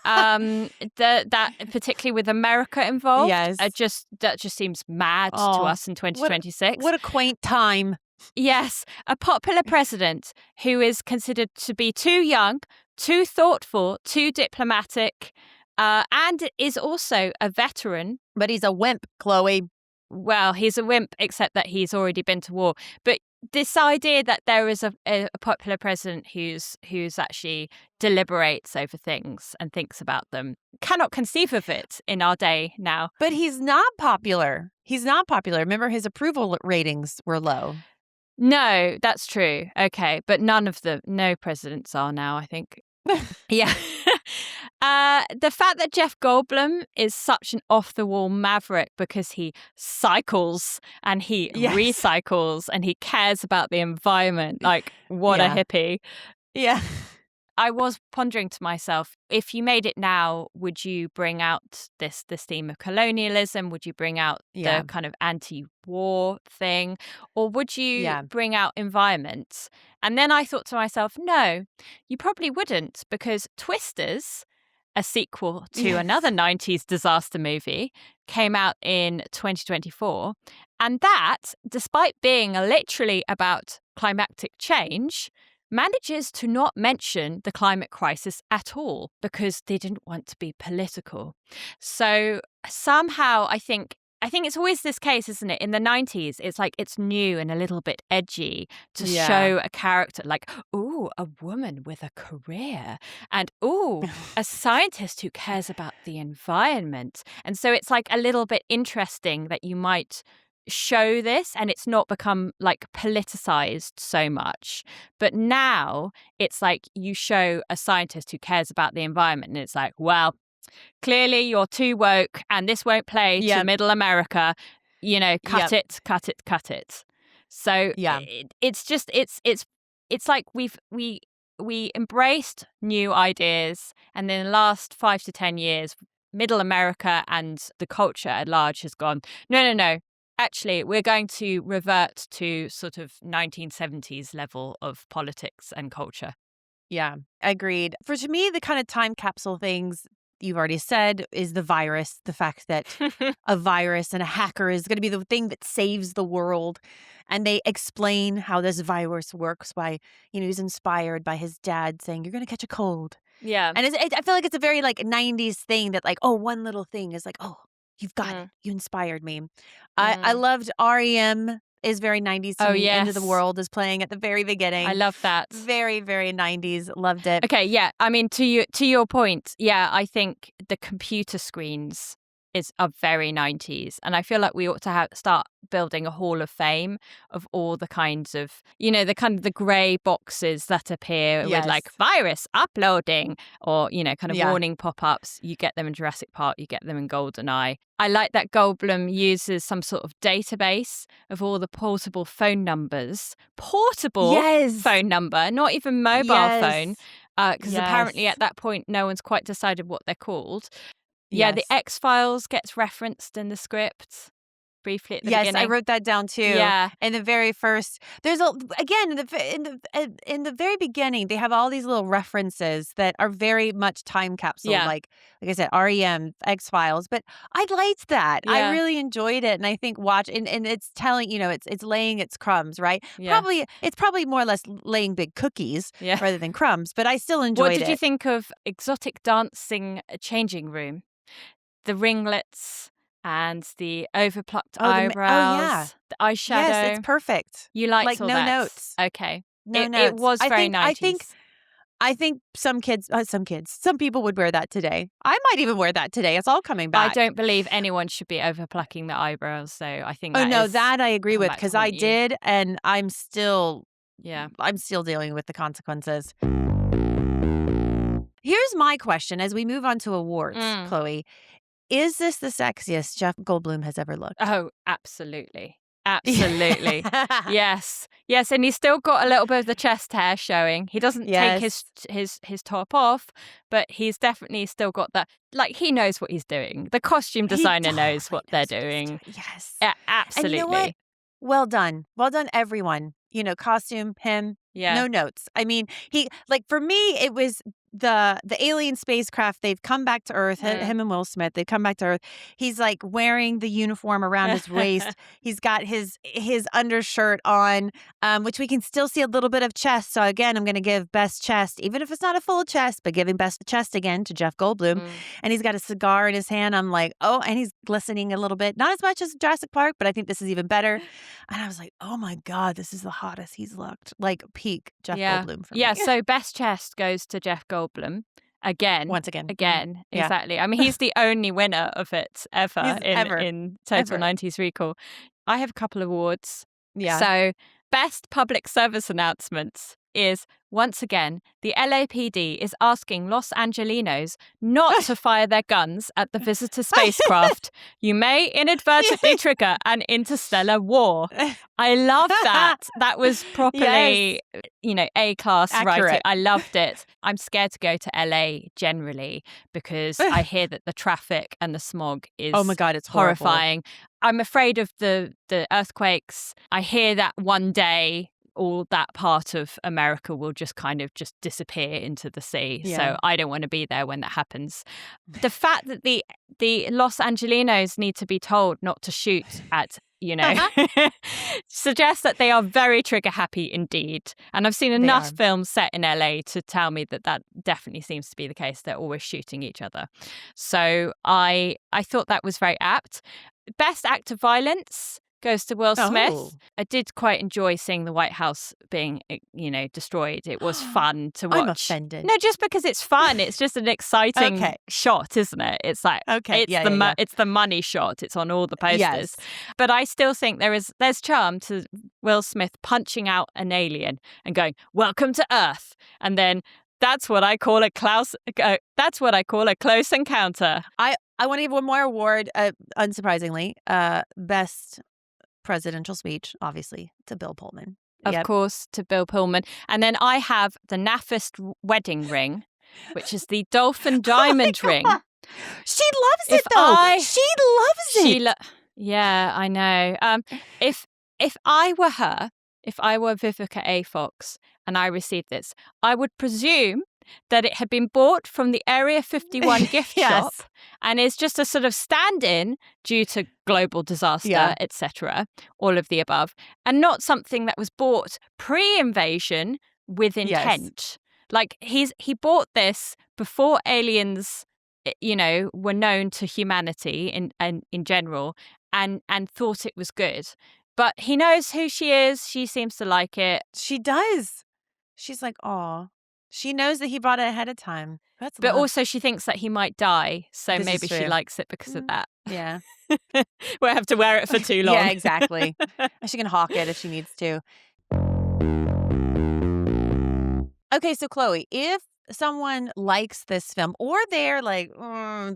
that particularly with America involved, Yes. that just seems mad to Oh, us in 2026. what a quaint time. Yes, a popular president who is considered to be too young, too thoughtful, too diplomatic, and is also a veteran. But he's a wimp, Chloe. Well, he's a wimp, except that he's already been to war. But this idea that there is a popular president who's actually deliberates over things and thinks about them, cannot conceive of it in our day now. But he's not popular. He's not popular. Remember, his approval ratings were low. No, that's true. Okay, but no presidents are now, I think. Yeah. The fact that Jeff Goldblum is such an off-the-wall maverick because he cycles and he Yes. recycles and he cares about the environment. Like, what a Yeah. hippie. Yeah. I was pondering to myself, if you made it now, would you bring out this theme of colonialism? Would you bring out Yeah. the kind of anti-war thing? Or would you Yeah. bring out environment? And then I thought to myself, no, you probably wouldn't, because Twisters, a sequel to Yes. another 90s disaster movie, came out in 2024. And that, despite being literally about climactic change, manages to not mention the climate crisis at all because they didn't want to be political. So somehow I think it's always this case, isn't it? In the 90s, it's like it's new and a little bit edgy to Yeah. show a character like, ooh, a woman with a career, and ooh, a scientist who cares about the environment. And so it's like a little bit interesting that you might show this and it's not become like politicized so much. But now it's like you show a scientist who cares about the environment and it's like, well, clearly you're too woke and this won't play to Yep. middle America. You know, cut Yep. it. So Yeah. it's just it's like we embraced new ideas, and in the last 5 to 10 years, middle America and the culture at large has gone, no. Actually, we're going to revert to sort of 1970s level of politics and culture. Yeah, agreed. To me, the kind of time capsule things you've already said is the virus, the fact that a virus and a hacker is going to be the thing that saves the world. And they explain how this virus works by, he's inspired by his dad saying, you're going to catch a cold. Yeah. And I feel like it's a very like 90s thing that like, oh, one little thing is like, oh, you've got it. You inspired me. I loved REM is very 90s to me. End of the yes. World is playing at the very beginning. I love that. Very, very 90s. Loved it. Okay, yeah. I mean, to your point, yeah, I think the computer screens are very 90s. And I feel like we ought to start building a hall of fame of all the kinds of, the kind of the grey boxes that appear with like virus uploading or, kind of warning pop-ups. You get them in Jurassic Park, you get them in GoldenEye. I like that Goldblum uses some sort of database of all the portable phone numbers. Phone number, not even mobile phone. Because apparently at that point, no one's quite decided what they're called. Yeah, the X-Files gets referenced in the script briefly at the beginning. Yes, I wrote that down too. Yeah. In the very first, in the very beginning, they have all these little references that are very much time capsule. Yeah. Like I said, REM, X-Files. But I liked that. Yeah. I really enjoyed it, and I think and it's telling, it's laying its crumbs, right? Yeah. It's probably more or less laying big cookies rather than crumbs. But I still enjoyed it. What did you think of exotic dancing changing room? The ringlets and the overplucked eyebrows, the eyeshadow. Yes, it's perfect. You liked all no that? notes. Okay. No notes. It was very 90s. I think some people would wear that today. I might even wear that today. It's all coming back. I don't believe anyone should be overplucking the eyebrows, so I think that I agree with, because I did, and I'm still dealing with the consequences. Here's my question as we move on to awards, Chloe. Is this the sexiest Jeff Goldblum has ever looked? Oh, absolutely. Absolutely. Yes. Yes, and he's still got a little bit of the chest hair showing. He doesn't take his top off, but he's definitely still got that. Like, he knows what he's doing. The costume designer knows what they're doing. Yes. Yeah, absolutely. And you know what? Well done. Well done, everyone. Costume, him, no notes. I mean, for me, it was the alien spacecraft. They've come back to Earth, him and Will Smith, they've come back to Earth. He's like wearing the uniform around his waist. He's got his undershirt on, which we can still see a little bit of chest. So again, I'm going to give best chest, even if it's not a full chest, but giving best chest again to Jeff Goldblum. And he's got a cigar in his hand. I'm like, oh, and he's glistening a little bit. Not as much as Jurassic Park, but I think this is even better. And I was like, oh my God, this is the hottest he's looked. Like peak Jeff Goldblum for me. Yeah, so best chest goes to Jeff Goldblum. Once again. Exactly. I mean, he's the only winner of it ever in Total 90s Recall. I have a couple of awards. Yeah. So, best public service announcements is, once again, the LAPD is asking Los Angelinos not to fire their guns at the visitor spacecraft. You may inadvertently trigger an interstellar war. I love that. That was properly, A-class writing. I loved it. I'm scared to go to LA generally because I hear that the traffic and the smog is oh my God, it's horrifying. I'm afraid of the earthquakes. I hear that one day all that part of America will just kind of just disappear into the sea. Yeah. So I don't want to be there when that happens. The fact that the Los Angelinos need to be told not to shoot at, suggests that they are very trigger happy indeed. And I've seen enough films set in LA to tell me that definitely seems to be the case. They're always shooting each other. So I thought that was very apt. Best act of violence goes to Will Smith. I did quite enjoy seeing the White House being, destroyed. It was fun to watch. I'm offended. No, just because it's fun. It's just an exciting shot, isn't it? It's like, it's the money shot. It's on all the posters. Yes. But I still think there's charm to Will Smith punching out an alien and going, "Welcome to Earth," and then that's what I call a close encounter. I want to give one more award, unsurprisingly, best presidential speech, obviously, to Bill Pullman. Of course, to Bill Pullman. And then I have the naffest wedding ring, which is the dolphin diamond ring. She loves it, though. She loves it. Yeah, I know. If I were her, if I were Vivica A. Fox and I received this, I would presume that it had been bought from the Area 51 gift shop and is just a sort of stand-in due to global disaster, etc., all of the above, and not something that was bought pre-invasion with intent. Like he bought this before aliens, were known to humanity in general, and thought it was good. But he knows who she is. She seems to like it. She does. She's like, aw. She knows that he bought it ahead of time. But also she thinks that he might die. So maybe she likes it because of that. Yeah. We'll have to wear it for too long. Yeah, exactly. She can hawk it if she needs to. Okay, so Chloe, if someone likes this film or they're like,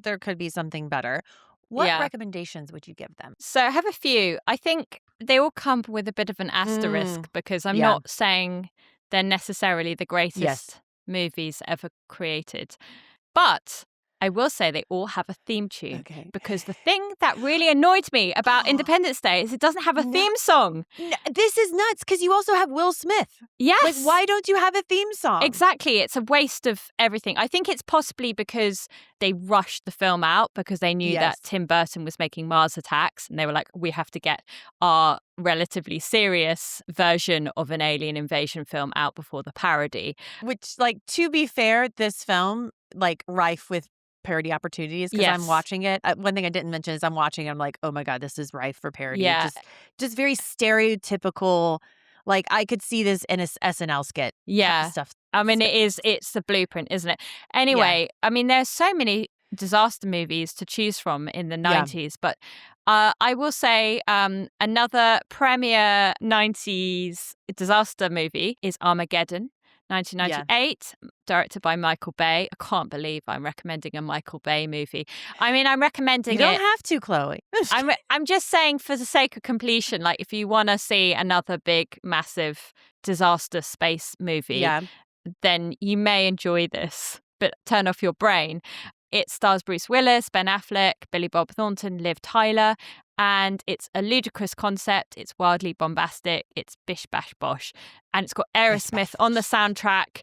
there could be something better, what recommendations would you give them? So I have a few. I think they all come with a bit of an asterisk because I'm not saying they're necessarily the greatest movies ever created. But I will say they all have a theme tune because the thing that really annoyed me about Independence Day is it doesn't have a theme song. This is nuts because you also have Will Smith. Yes. Like, why don't you have a theme song? Exactly. It's a waste of everything. I think it's possibly because they rushed the film out because they knew that Tim Burton was making Mars Attacks and they were like, we have to get our relatively serious version of an alien invasion film out before the parody. Which, like, to be fair, this film, like, rife with parody opportunities because I'm watching it. One thing I didn't mention is I'm watching it, I'm like, oh my God, this is rife for parody. Yeah. Just very stereotypical. Like, I could see this in a SNL skit. Yeah. Stuff. I mean, it's the blueprint, isn't it? Anyway, I mean, there's so many disaster movies to choose from in the 90s, but I will say another premier 90s disaster movie is Armageddon. Yeah. 1998, directed by Michael Bay. I can't believe I'm recommending a Michael Bay movie. I mean, I'm You recommending don't it. have to, Chloe. I'm just saying for the sake of completion, like if you want to see another big, massive disaster space movie, Yeah. then you may enjoy this, but turn off your brain. It stars Bruce Willis, Ben Affleck, Billy Bob Thornton, Liv Tyler, and it's a ludicrous concept. It's wildly bombastic. It's bish bash bosh, and it's got Aerosmith on the soundtrack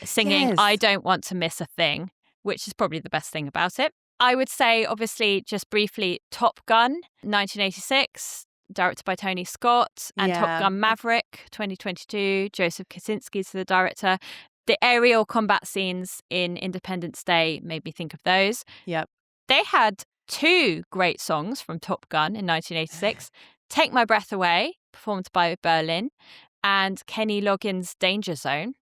singing Yes. "I Don't Want to Miss a Thing," which is probably the best thing about it. I would say, obviously, just briefly, Top Gun, 1986. Directed by Tony Scott, and Top Yeah. Gun Maverick, 2022. Joseph Kosinski's the director. The aerial combat scenes in Independence Day made me think of those. Yep. They had 2 great songs from Top Gun in 1986. Take My Breath Away, performed by Berlin, and Kenny Loggins' Danger Zone.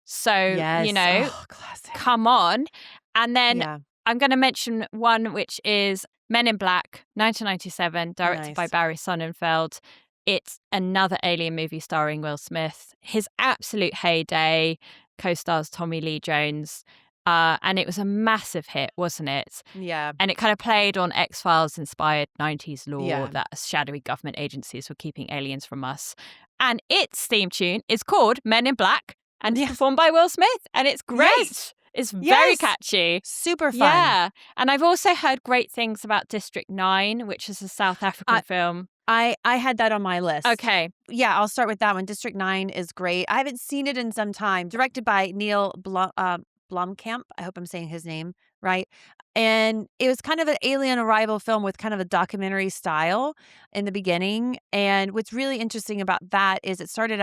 So, Yes. Classic. come on. And then Yeah. I'm going to mention one which is Men in Black, 1997, directed by Nice. Barry Sonnenfeld. It's another alien movie starring Will Smith. His absolute heyday, co-stars Tommy Lee Jones. And it was a massive hit, wasn't it? Yeah. And it kind of played on X-Files inspired 90s lore Yeah. that shadowy government agencies were keeping aliens from us. And its theme tune is called Men in Black and it's Yes. performed by Will Smith. And it's great. Yes. It's very Yes. catchy. Super fun. Yeah. And I've also heard great things about District 9, which is a South African film. I had that on my list. Okay. Yeah, I'll start with that one. District 9 is great. I haven't seen it in some time. Directed by Neil Blomkamp. I hope I'm saying his name right. And it was kind of an alien arrival film with kind of a documentary style in the beginning. And what's really interesting about that is he started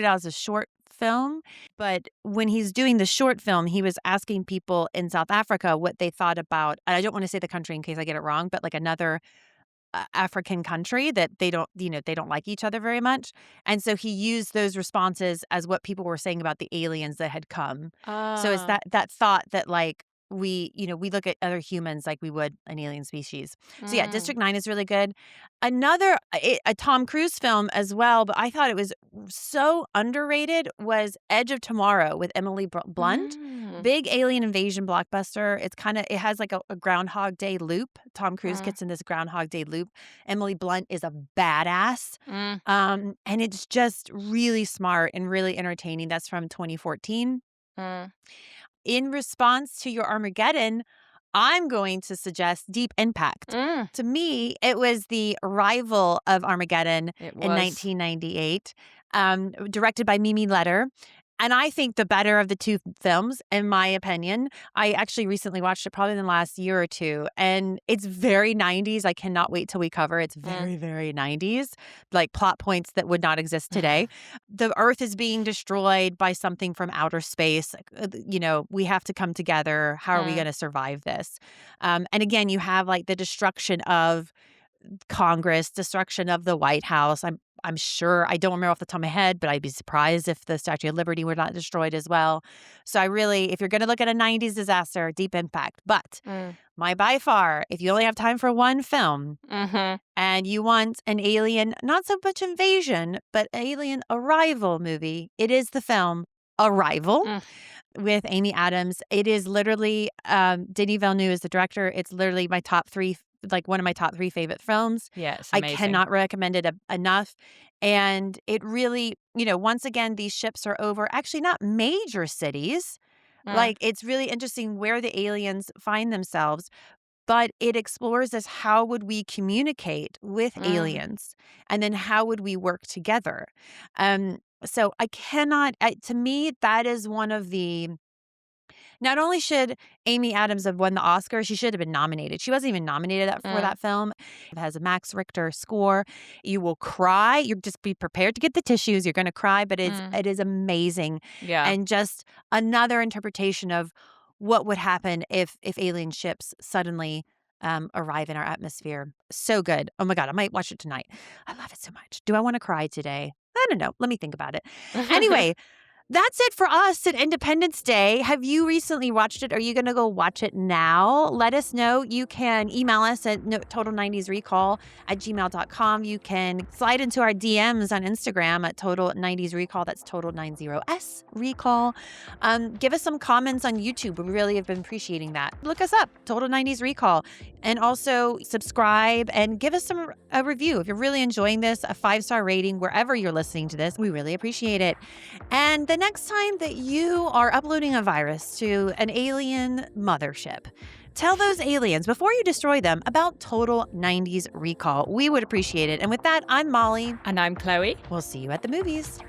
out as a short film, but when he's doing the short film, he was asking people in South Africa what they thought about, and I don't want to say the country in case I get it wrong, but like another African country that they don't like each other very much. And so he used those responses as what people were saying about the aliens that had come. So it's that thought that like we look at other humans like we would an alien species. So yeah, District 9 is really good. Another a Tom Cruise film as well, but I thought it was so underrated was Edge of Tomorrow with Emily Blunt. Big alien invasion blockbuster. It has like a Groundhog Day loop. Tom Cruise gets in this Groundhog Day loop. Emily Blunt is a badass. And it's just really smart and really entertaining. That's from 2014. In response to your Armageddon, I'm going to suggest Deep Impact. To me, it was the rival of Armageddon in 1998, directed by Mimi Leder. And I think the better of the two films, in my opinion. I actually recently watched it probably in the last year or two. And it's very 90s. I cannot wait till we cover it. It's very, very 90s. Like plot points that would not exist today. The Earth is being destroyed by something from outer space. We have to come together. How are we going to survive this? And again, you have like the destruction of Congress, destruction of the White House. I'm sure, I don't remember off the top of my head, but I'd be surprised if the Statue of Liberty were not destroyed as well. So if you're going to look at a 90s disaster, Deep Impact. But by far, if you only have time for one film and you want an alien, not so much invasion, but alien arrival movie, it is the film Arrival. With Amy Adams. It is literally, Denis Villeneuve is the director. It's literally my top 3, like one of my top 3 favorite films. Yeah, it's I amazing. cannot recommend it enough. And it really, once again, these ships are over, actually not major cities. Like, it's really interesting where the aliens find themselves. But it explores this, how would we communicate with aliens? And then how would we work together? So I cannot, to me, that is one of the, not only should Amy Adams have won the Oscar, she should have been nominated. She wasn't even nominated for that film. It has a Max Richter score. You will cry. You just be prepared to get the tissues. You're going to cry, but it is amazing. Yeah. And just another interpretation of what would happen if alien ships suddenly arrive in our atmosphere. So good. Oh my God, I might watch it tonight. I love it so much. Do I want to cry today? I don't know. Let me think about it. Anyway, That's it for us at Independence Day. Have you recently watched it? Are you going to go watch it now? Let us know. You can email us at total90srecall@gmail.com. You can slide into our DMs on Instagram at Total90sRecall. That's Total90S Recall. Give us some comments on YouTube. We really have been appreciating that. Look us up, Total 90s Recall. And also subscribe and give us a review. If you're really enjoying this, a 5-star rating wherever you're listening to this. We really appreciate it. And the next time that you are uploading a virus to an alien mothership, tell those aliens, before you destroy them, about Total 90s Recall. We would appreciate it. And with that, I'm Molly. And I'm Chloe. We'll see you at the movies.